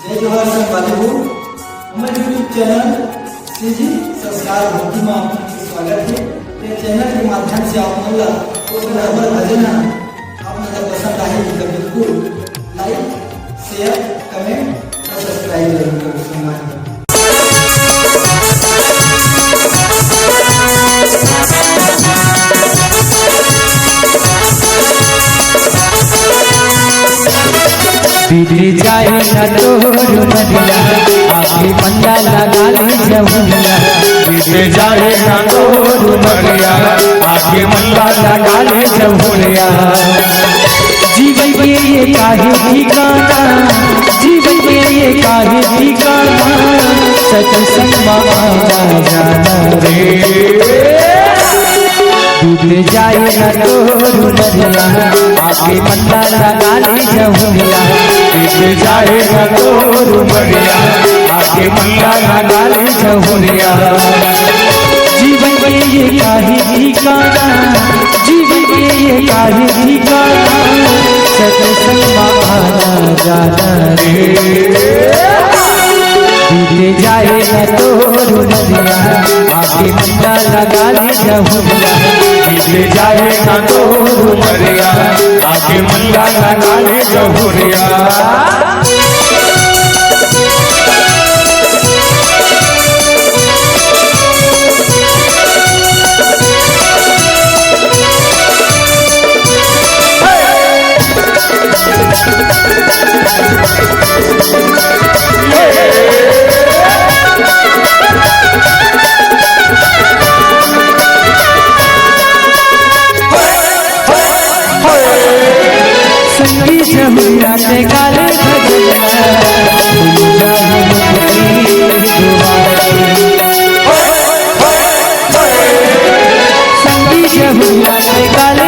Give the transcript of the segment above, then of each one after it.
जय जोहार संगवारी हो हमारे यूट्यूब चैनल श्री जी संस्कार भक्ति में आपका स्वागत है। ये चैनल के माध्यम से आप मतलब तो बराबर भजन आप मतलब पसंद आए तो बिल्कुल लाइक शेयर कमेंट और सब्सक्राइब जरूर करें। संगवारी बीती जाए न तोर नदिया आखिरी पंडा लगा ले जमुनिया। बीते जाए न तोर नदिया आखिरी पंडा लगा ले जमुनिया। जीवन के ये काहे ठिकाना, जीवन के ये काहे ठिकाना, सत्संग में जाना रे। डूबे जाए न तोर नदिया आके पंडा लगा ले जमुनिया। डूबे जाए न तोर नदिया आके पंडा लगा ले जमुनिया। जीवन के ये काहे ठिकाना, जीवन के ये काहे ठिकाना, सत्संग में जाना रे। डूबे जाए न तोर नदिया आके पंडा लगा ले जमुनिया। बीते जाए न तोर नदिया आके पंडा लगा ले जमुनिया। जमुनिया से गाले संगी जमुनिया से गाले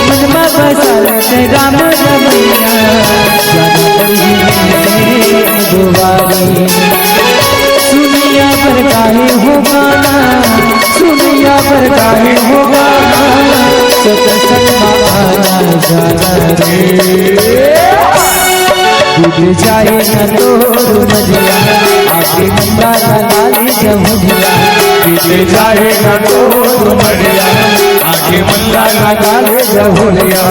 मनमा बसल से राम रमैया दुआरी। सुनिया पर गाए हो गाना, सुनिया पर गाए हो गाना, सत्संग में जाना रे। डूब जाए न तोर नदिया आके पंडा लगा ले जमुनिया। बीते जाए न तोर नदिया आके पंडा लगा ले जमुनिया।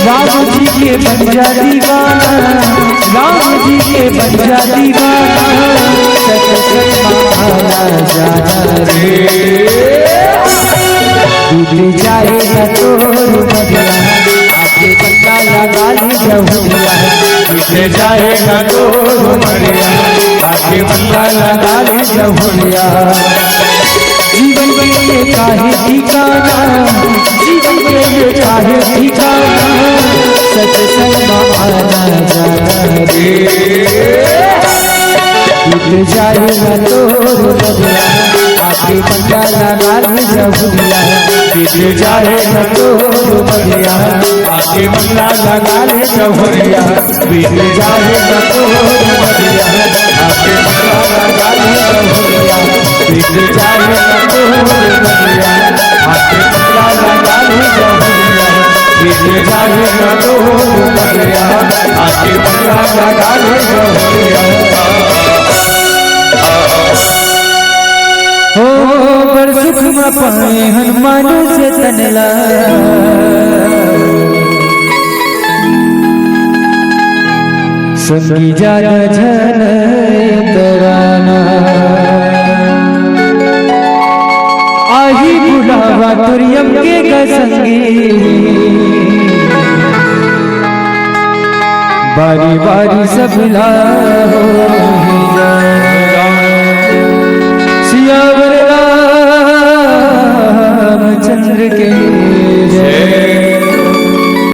राम जी के बन जा दीवाना, राम जी के बन जा दीवाना, सत्संग में जाना रे। डूब जाए न तोर नदिया आके पंडा लगा ले जमुनिया। बीते जाए न तोर नदिया आके पंडा लगा ले जमुनिया। जीवन के ये काहे ठिकाना, जीवन के ये काहे ठिकाना, सत्संग में जाना रे। डूब जाए न तोर नदिया आके पंडा लगा ले जमुनिया। बीते जाए न तोर नदिया आके पंडा लगा ले जमुनिया। बीते जाए न तोर नदिया आके पंडा लगा ले जमुनिया। बीते जाए न तोर नदिया आके पंडा लगा ले जमुनिया। बीते जाए न तोर नदिया आके पंडा लगा ले जमुनिया। बड़ सुख में पाए हनुमान से तनला, संगी जाना झन तराना आही बुलावा तुरियम के गसंगी बारी बारी सब हो सियावर रामचंद्र के